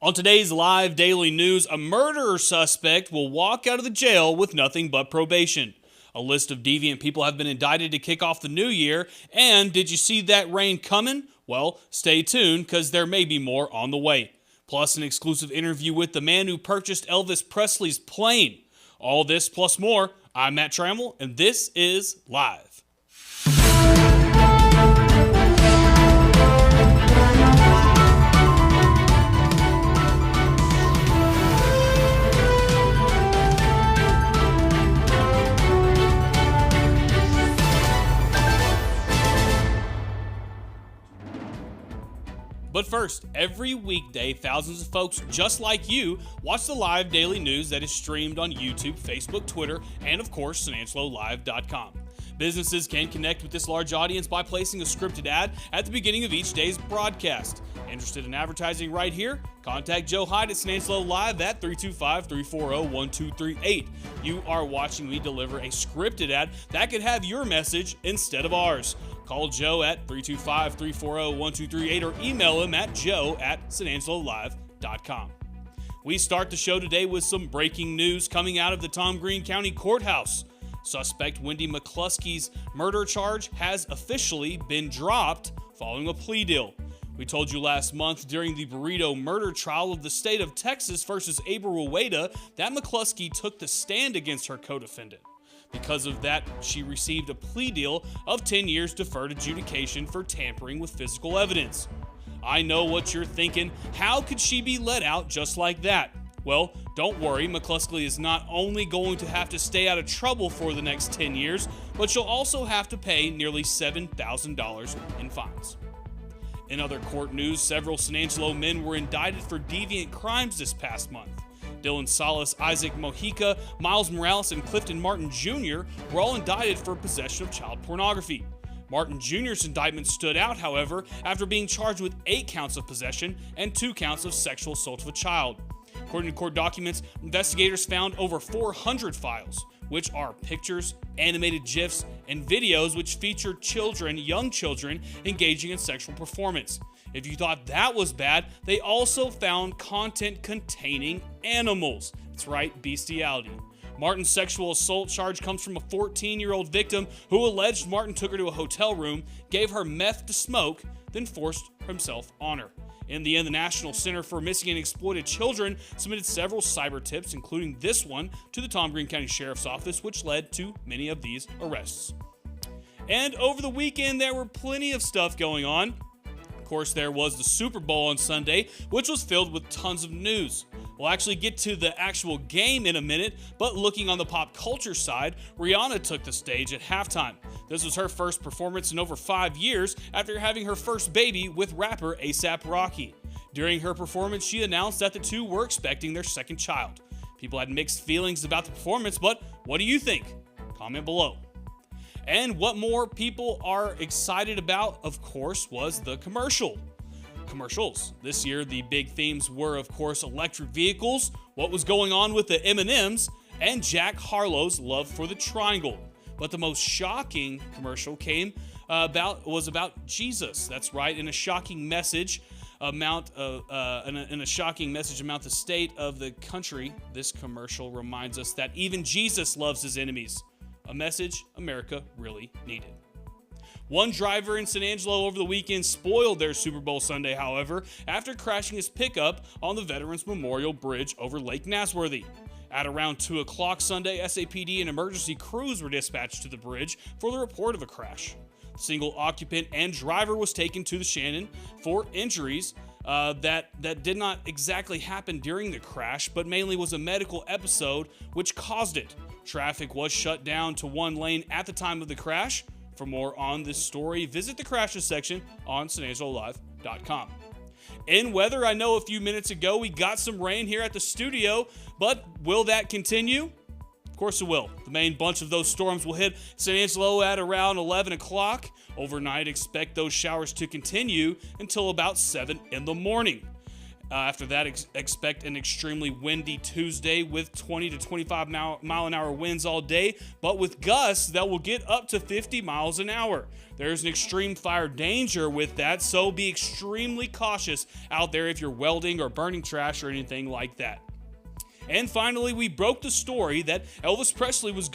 On today's live daily news, a murderer suspect will walk out of the jail with nothing but probation. A list of deviant people have been indicted to kick off the new year, and did you see that rain coming? Well, stay tuned because there may be more on the way. Plus an exclusive interview with the man who purchased Elvis Presley's plane. All this plus more. I'm Matt Trammell, and this is Live. But first, every weekday, thousands of folks just like you watch the live daily news that is streamed on YouTube, Facebook, Twitter, and of course, SanAngeloLive.com. Businesses can connect with this large audience by placing a scripted ad at the beginning of each day's broadcast. Interested in advertising right here? Contact Joe Hyde at SanAngelo Live at 325-340-1238. You are watching me deliver a scripted ad that could have your message instead of ours. Call Joe at 325-340-1238 or email him at joe@SanAngeloLive.com. We start the show today with some breaking news coming out of the Tom Green County Courthouse. Suspect Wendy McCluskey's murder charge has officially been dropped following a plea deal. We told you last month during the burrito murder trial of the state of Texas versus Abel Rueda that McCluskey took the stand against her co-defendant. Because of that, she received a plea deal of 10 years deferred adjudication for tampering with physical evidence. I know what you're thinking. How could she be let out just like that? Well, don't worry, McCluskey is not only going to have to stay out of trouble for the next 10 years, but she'll also have to pay nearly $7,000 in fines. In other court news, several San Angelo men were indicted for deviant crimes this past month. Dylan Salas, Isaac Mojica, Miles Morales, and Clifton Martin Jr. were all indicted for possession of child pornography. Martin Jr.'s indictment stood out, however, after being charged with 8 counts of possession and 2 counts of sexual assault of a child. According to court documents, investigators found over 400 files, which are pictures, animated GIFs, and videos which feature children, young children, engaging in sexual performance. If you thought that was bad, they also found content containing animals. That's right, bestiality. Martin's sexual assault charge comes from a 14-year-old victim who alleged Martin took her to a hotel room, gave her meth to smoke, then forced himself on her. In the end, the National Center for Missing and Exploited Children submitted several cyber tips, including this one, to the Tom Green County Sheriff's Office, which led to many of these arrests. And over the weekend, there were plenty of stuff going on. Of course, there was the Super Bowl on Sunday, which was filled with tons of news. We'll actually get to the actual game in a minute, but looking on the pop culture side, Rihanna took the stage at halftime. This was her first performance in over 5 years after having her first baby with rapper A$AP Rocky. During her performance, she announced that the two were expecting their second child. People had mixed feelings about the performance, but what do you think? Comment below. And what more people are excited about, of course, was the commercials. This year, the big themes were, of course, electric vehicles, what was going on with the M&Ms, and Jack Harlow's love for the triangle. But the most shocking commercial was about Jesus. That's right, in a shocking message about the state of the country. This commercial reminds us that even Jesus loves his enemies. A message America really needed. One driver in San Angelo over the weekend spoiled their Super Bowl Sunday, however, after crashing his pickup on the Veterans Memorial Bridge over Lake Nasworthy. At around 2 o'clock Sunday, SAPD and emergency crews were dispatched to the bridge for the report of a crash. The single occupant and driver was taken to the Shannon for injuries that did not exactly happen during the crash, but mainly was a medical episode which caused it. Traffic was shut down to one lane at the time of the crash. For more on this story, visit the crashes section on SanAngeloLive.com. In weather, I know a few minutes ago we got some rain here at the studio, but will that continue? Of course it will. The main bunch of those storms will hit San Angelo at around 11 o'clock. Overnight, expect those showers to continue until about 7 in the morning. After that, expect an extremely windy Tuesday with 20 to 25 mile an hour winds all day, but with gusts that will get up to 50 miles an hour. There's an extreme fire danger with that, so be extremely cautious out there if you're welding or burning trash or anything like that. And finally, we broke the story that Elvis Presley's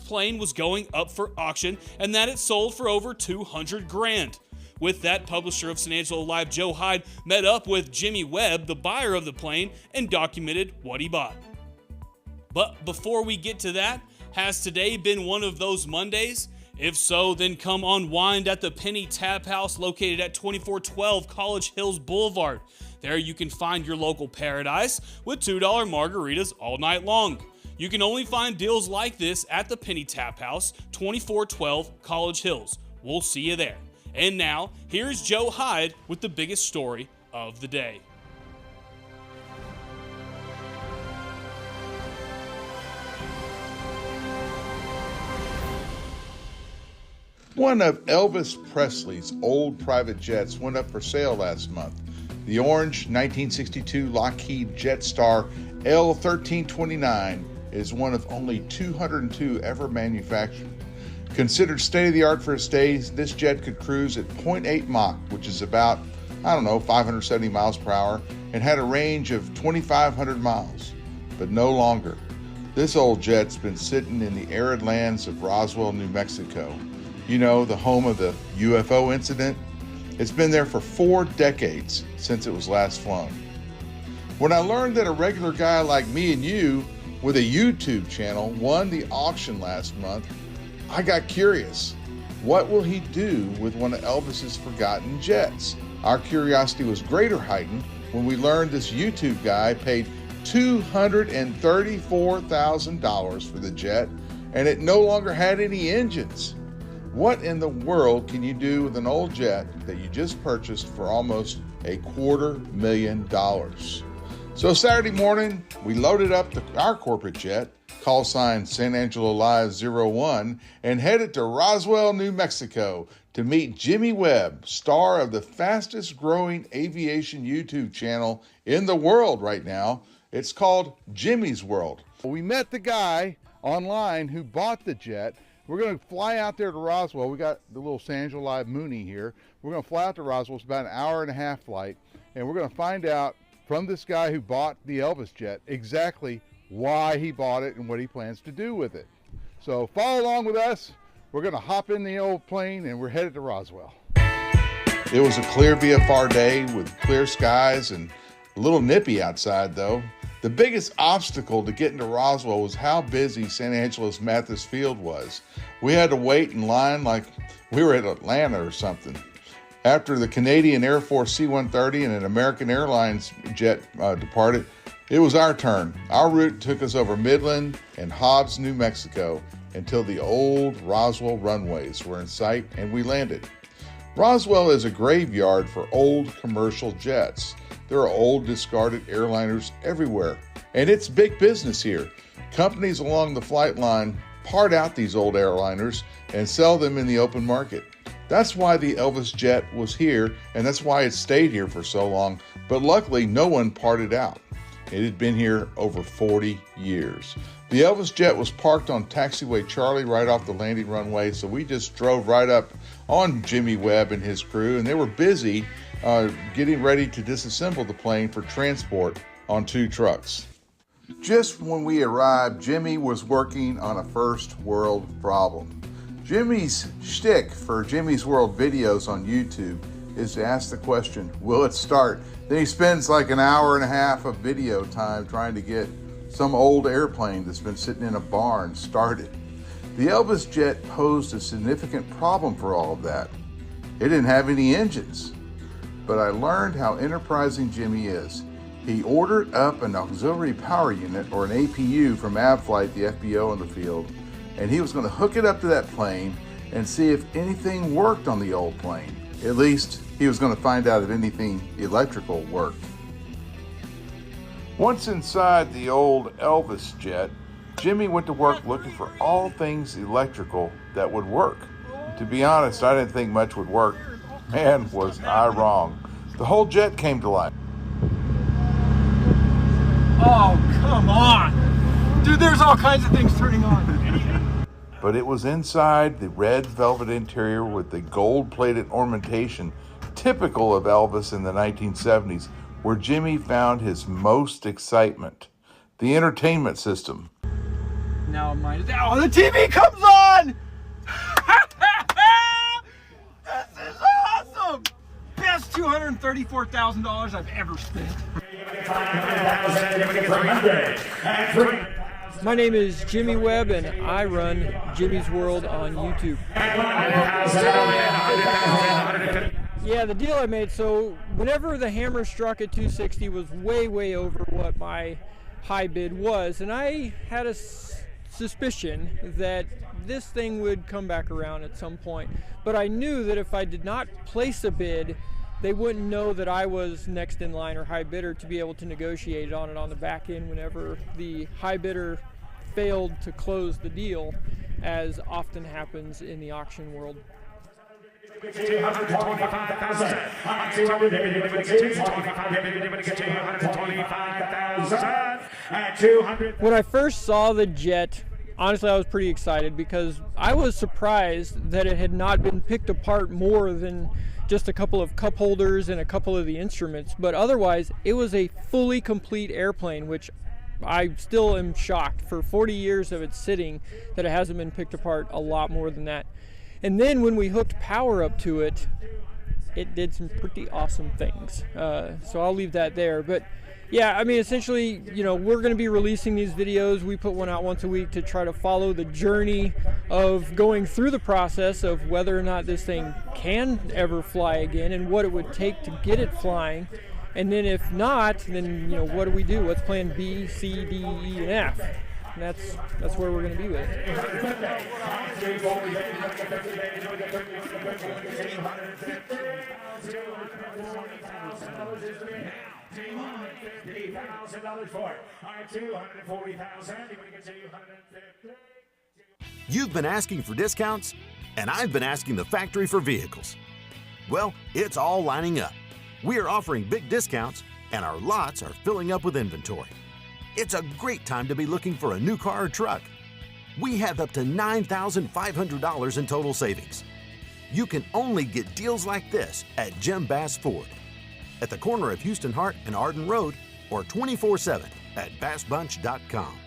plane was going up for auction and that it sold for over $200,000. With that, publisher of San Angelo Live, Joe Hyde, met up with Jimmy Webb, the buyer of the plane, and documented what he bought. But before we get to that, has today been one of those Mondays? If so, then come unwind at the Penny Tap House located at 2412 College Hills Boulevard. There you can find your local paradise with $2 margaritas all night long. You can only find deals like this at the Penny Tap House, 2412 College Hills. We'll see you there. And now, here's Joe Hyde with the biggest story of the day. One of Elvis Presley's old private jets went up for sale last month. The orange 1962 Lockheed Jetstar L-1329 is one of only 202 ever manufactured. Considered state-of-the-art for its days, this jet could cruise at 0.8 Mach, which is about, 570 miles per hour, and had a range of 2,500 miles, but no longer. This old jet's been sitting in the arid lands of Roswell, New Mexico. You know, the home of the UFO incident? It's been there for 4 decades since it was last flown. When I learned that a regular guy like me and you with a YouTube channel won the auction last month, I got curious. What will he do with one of Elvis's forgotten jets? Our curiosity was greater heightened when we learned this YouTube guy paid $234,000 for the jet and it no longer had any engines. What in the world can you do with an old jet that you just purchased for almost $250,000? So Saturday morning, we loaded up our corporate jet, call sign San Angelo Live 01, and headed to Roswell, New Mexico to meet Jimmy Webb, star of the fastest growing aviation YouTube channel in the world right now. It's called Jimmy's World. We met the guy online who bought the jet. We're going to fly out there to Roswell. We got the little San Angelo Live Mooney here. We're going to fly out to Roswell. It's about an hour-and-a-half flight, and we're going to find out from this guy who bought the Elvis jet exactly why he bought it and what he plans to do with it. So follow along with us. We're going to hop in the old plane and we're headed to Roswell. It was a clear VFR day with clear skies and a little nippy outside though. The biggest obstacle to getting to Roswell was how busy San Angelo's Mathis Field was. We had to wait in line like we were at Atlanta or something. After the Canadian Air Force C-130 and an American Airlines jet departed, it was our turn. Our route took us over Midland and Hobbs, New Mexico, until the old Roswell runways were in sight and we landed. Roswell is a graveyard for old commercial jets. There are old discarded airliners everywhere, and it's big business here. Companies along the flight line part out these old airliners and sell them in the open market. That's why the Elvis jet was here, and that's why it stayed here for so long, but luckily no one parted out. It had been here over 40 years. The Elvis jet was parked on Taxiway Charlie right off the landing runway, so we just drove right up on Jimmy Webb and his crew, and they were busy getting ready to disassemble the plane for transport on 2 trucks. Just when we arrived, Jimmy was working on a first world problem. Jimmy's shtick for Jimmy's World videos on YouTube is to ask the question, will it start? Then he spends like an hour and a half of video time trying to get some old airplane that's been sitting in a barn started. The Elvis jet posed a significant problem for all of that. It didn't have any engines. But I learned how enterprising Jimmy is. He ordered up an auxiliary power unit, or an APU, from AvFlight, the FBO in the field, and he was going to hook it up to that plane and see if anything worked on the old plane. At least, he was going to find out if anything electrical worked. Once inside the old Elvis jet, Jimmy went to work looking for all things electrical that would work. To be honest, I didn't think much would work. Man, was I wrong. The whole jet came to life. Come on. Dude, there's all kinds of things turning on. But it was inside the red velvet interior with the gold-plated ornamentation typical of Elvis in the 1970s where Jimmy found his most excitement. The entertainment system. Now mine is. Oh, the TV comes on! This is awesome! Best $234,000 I've ever spent. My name is Jimmy Webb, and I run Jimmy's World on YouTube. Yeah, the deal I made, so whenever the hammer struck at 260 was way over what my high bid was, and I had a suspicion that this thing would come back around at some point. But I knew that if I did not place a bid, they wouldn't know that I was next in line or high bidder to be able to negotiate on it on the back end whenever the high bidder failed to close the deal, as often happens in the auction world. When I first saw the jet, honestly, I was pretty excited because I was surprised that it had not been picked apart more than just a couple of cup holders and a couple of the instruments. But otherwise, it was a fully complete airplane, which I still am shocked for 40 years of it sitting that it hasn't been picked apart a lot more than that. And then when we hooked power up to it, it did some pretty awesome things. So I'll leave that there. But yeah, I mean, essentially, you know, we're going to be releasing these videos. We put one out once a week to try to follow the journey of going through the process of whether or not this thing can ever fly again and what it would take to get it flying. And then if not, then, you know, what do we do? What's plan B, C, D, E, and F? And that's where we're going to be with it. You've been asking for discounts, and I've been asking the factory for vehicles. Well, it's all lining up. We are offering big discounts, and our lots are filling up with inventory. It's a great time to be looking for a new car or truck. We have up to $9,500 in total savings. You can only get deals like this at Jim Bass Ford, at the corner of Houston Hart and Arden Road, or 24/7 at bassbunch.com.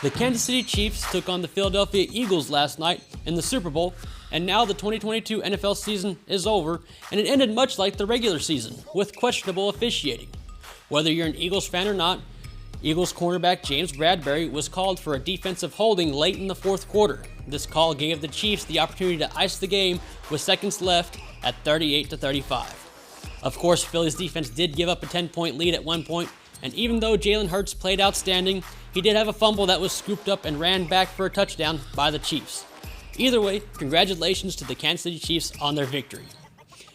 The Kansas City Chiefs took on the Philadelphia Eagles last night in the Super Bowl, and now the 2022 NFL season is over, and it ended much like the regular season, with questionable officiating. Whether you're an Eagles fan or not, Eagles cornerback James Bradbury was called for a defensive holding late in the fourth quarter. This call gave the Chiefs the opportunity to ice the game with seconds left at 38-35. Of course, Philly's defense did give up a 10-point lead at one point, and even though Jalen Hurts played outstanding, he did have a fumble that was scooped up and ran back for a touchdown by the Chiefs. Either way, congratulations to the Kansas City Chiefs on their victory.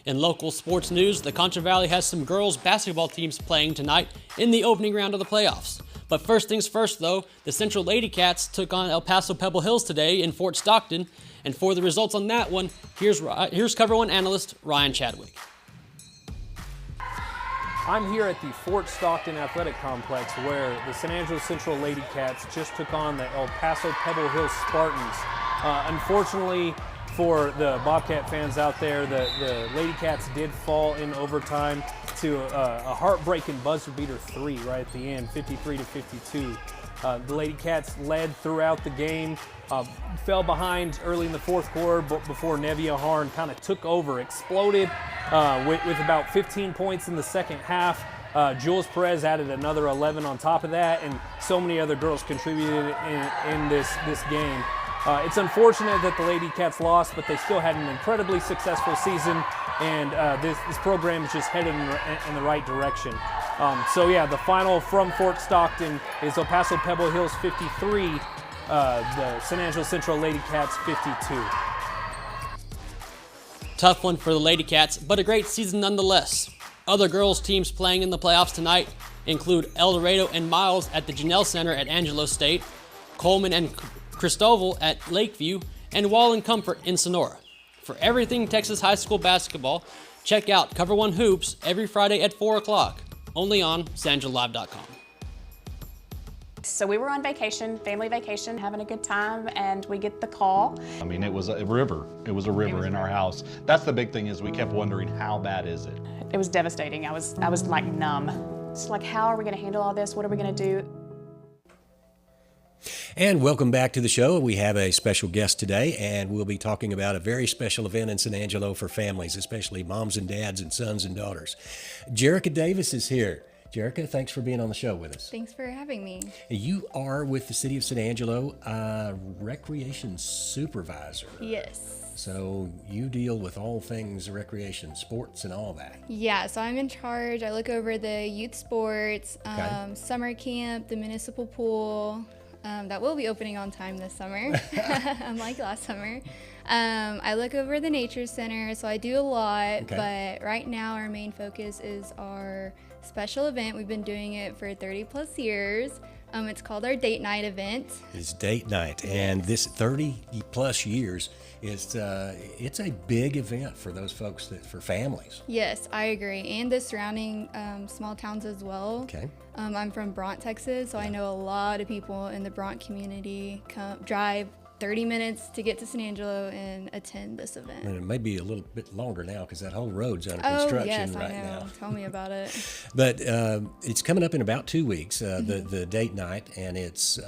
In local sports news, the Contra Valley has some girls basketball teams playing tonight in the opening round of the playoffs. But first things first though, the Central Lady Cats took on El Paso Pebble Hills today in Fort Stockton, and for the results on that one, here's Cover One analyst Ryan Chadwick. I'm here at the Fort Stockton Athletic Complex where the San Angelo Central Lady Cats just took on the El Paso Pebble Hills Spartans. Unfortunately for the Bobcat fans out there, the Lady Cats did fall in overtime to a heartbreaking buzzer beater 3 right at the end, 53-52. The Lady Cats led throughout the game, fell behind early in the fourth quarter before Nevia Harn kind of took over, exploded with about 15 points in the second half. Jules Perez added another 11 on top of that, and so many other girls contributed in this game. It's unfortunate that the Lady Cats lost, but they still had an incredibly successful season, and this program is just headed in the right direction. So yeah, the final from Fort Stockton is El Paso Pebble Hills 53, the San Angelo Central Lady Cats 52. Tough one for the Lady Cats, but a great season nonetheless. Other girls teams playing in the playoffs tonight include El Dorado and Miles at the Janelle Center at Angelo State, Coleman and Cristoval at Lakeview, and Wall and Comfort in Sonora. For everything Texas high school basketball, check out Cover One Hoops every Friday at 4 o'clock, only on SanAngeloLive.com. So we were on vacation, family vacation, having a good time, and we get the call. I mean, it was a river. It was a river in our house. That's the big thing, is we kept wondering, how bad is it? It was devastating. I was like numb. It's like, how are we going to handle all this? What are we going to do? And welcome back to the show. We have a special guest today, and we'll be talking about a very special event in San Angelo for families, especially moms and dads and sons and daughters. Jerica Davis is here. Jerica, thanks for being on the show with us. Thanks for having me. You are with the City of San Angelo, recreation supervisor. Yes. So you deal with all things recreation, sports and all that. Yeah, so I'm in charge. I look over the youth sports, Okay. summer camp, the municipal pool. That will be opening on time this summer, unlike last summer. I look over the nature center, so I do a lot, Okay. but right now our main focus is our special event. We've been doing it for 30 plus years. It's called our date night event. It's date night, and this 30 plus years is it's a big event for those folks, for families. Yes, I agree, and the surrounding small towns as well. Okay. I'm from Bront, Texas, so I know a lot of people in the Bront community drive 30 minutes to get to San Angelo and attend this event. And it may be a little bit longer now because that whole road's under Oh, construction yes, right I know. now. Tell me about it. But it's coming up in about 2 weeks, the date night, and it's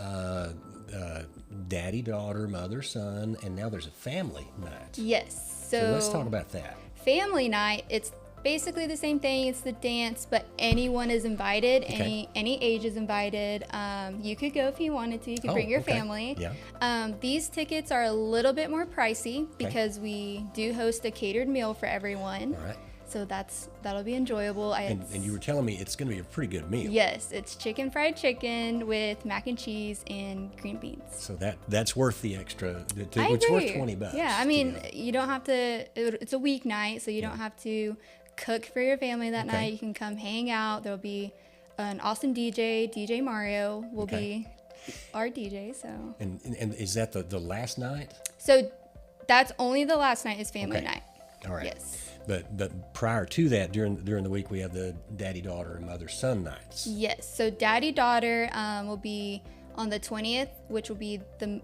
daddy, daughter, mother, son, and now there's a family night. Yes. So let's talk about that. Family night, it's basically the same thing. It's the dance, but anyone is invited. Okay. Any age is invited. You could go if you wanted to. You could bring your okay. family. Yeah. These tickets are a little bit more pricey because we do host a catered meal for everyone. All right. So that'll be enjoyable. And you were telling me it's going to be a pretty good meal. Yes, it's fried chicken with mac and cheese and green beans. So that's worth the extra. I It's agree. worth $20. Yeah, I mean, you don't have to. It's a weeknight, so you don't have to cook for your family that night. You can come hang out. There'll be an awesome DJ Mario will be our DJ. So. And is that the last night? So that's only the last night is family night. All right. Yes. But prior to that, during the week, we have the daddy, daughter, and mother, son nights. Yes. So daddy, daughter will be on the 20th, which will be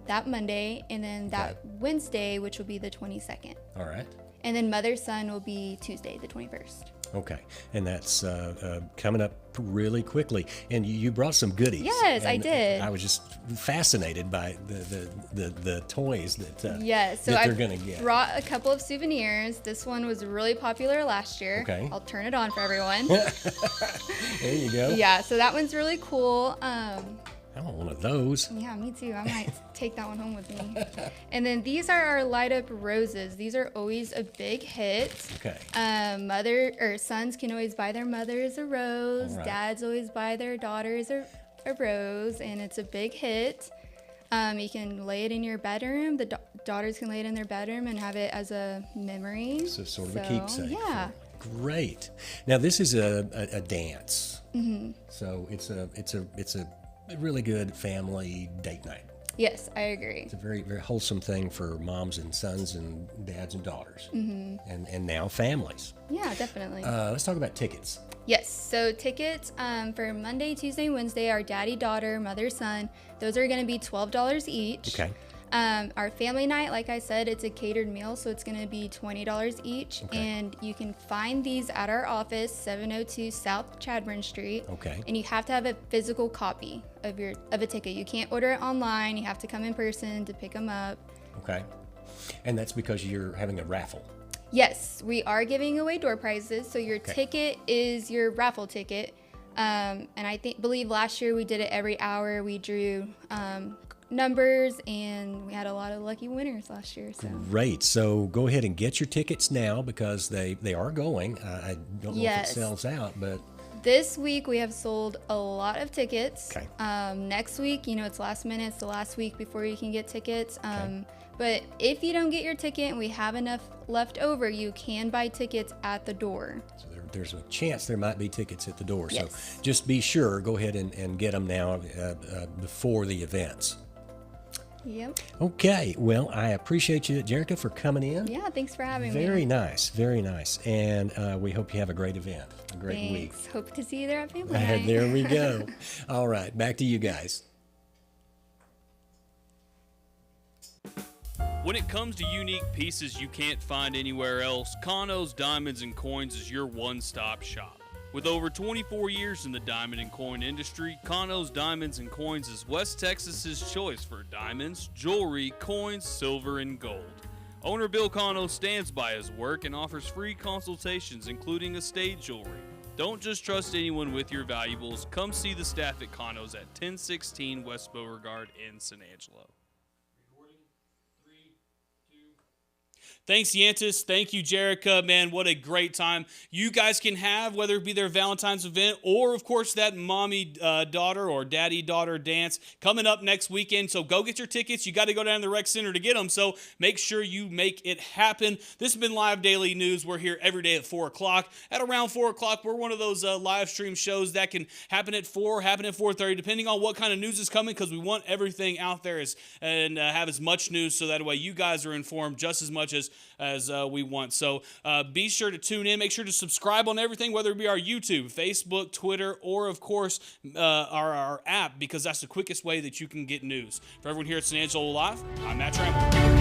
that Monday, and then that Wednesday, which will be the 22nd. All right. And then mother, son will be Tuesday, the 21st. Okay, and that's coming up really quickly. And you brought some goodies. Yes, I and did. I was just fascinated by the toys that So that I they're going to get. brought a couple of souvenirs. This one was really popular last year. Okay. I'll turn it on for everyone. There you go. Yeah, so that one's really cool. I want one of those. Yeah, me too. I might take that one home with me. And then these are our light up roses. These are always a big hit. Okay. Mother or sons can always buy their mothers a rose. All right. Dads always buy their daughters a rose, and it's a big hit. You can lay it in your bedroom. The daughters can lay it in their bedroom and have it as a memory. So sort of a keepsake. Yeah. Great. Now this is a dance. Mm-hmm. So it's a really good family date night. Yes, I agree. It's a very, very wholesome thing for moms and sons and dads and daughters, and now families. Yeah, definitely. Let's talk about tickets. Yes, so tickets for Monday, Tuesday, Wednesday are daddy, daughter, mother, son. Those are going to be $12 each. Okay. Our family night, like I said, it's a catered meal, so it's going to be $20 each. Okay. And you can find these at our office, 702 South Chadbourne Street. Okay. And you have to have a physical copy of a ticket. You can't order it online. You have to come in person to pick them up. Okay. And that's because you're having a raffle. Yes, we are giving away door prizes. So your ticket is your raffle ticket. And I believe last year we did it every hour. We drew numbers, and we had a lot of lucky winners last year. So Great. So go ahead and get your tickets now because they are going. I don't know if it sells out, but this week we have sold a lot of tickets. Okay. Next week, it's last minute. It's the last week before you can get tickets. But if you don't get your ticket and we have enough left over, you can buy tickets at the door. so there's a chance there might be tickets at the door. Yes. So just be sure, go ahead and get them now before the events. Yep. Okay, well, I appreciate you, Jerica, for coming in. Yeah, thanks for having me. Very nice, very nice. And we hope you have a great event, a great week. Thanks. Hope to see you there at family night. There we go. All right, back to you guys. When it comes to unique pieces you can't find anywhere else, Kano's Diamonds and Coins is your one-stop shop. With over 24 years in the diamond and coin industry, Kano's Diamonds and Coins is West Texas's choice for diamonds, jewelry, coins, silver, and gold. Owner Bill Kano stands by his work and offers free consultations, including estate jewelry. Don't just trust anyone with your valuables. Come see the staff at Kano's at 1016 West Beauregard in San Angelo. Thanks, Yantis. Thank you, Jerica. Man, what a great time you guys can have, whether it be their Valentine's event or, of course, that mommy-daughter or daddy-daughter dance coming up next weekend. So go get your tickets. You got to go down to the rec center to get them, so make sure you make it happen. This has been Live Daily News. We're here every day at 4 o'clock. At around 4 o'clock, we're one of those live stream shows that can happen at 4, happen at 4:30, depending on what kind of news is coming, because we want everything out there and have as much news so that way you guys are informed just as much as we want. So be sure to tune in. Make sure to subscribe on everything, whether it be our YouTube, Facebook, Twitter, or, of course, our app, because that's the quickest way that you can get news. For everyone here at San Angelo Live, I'm Matt Trammell.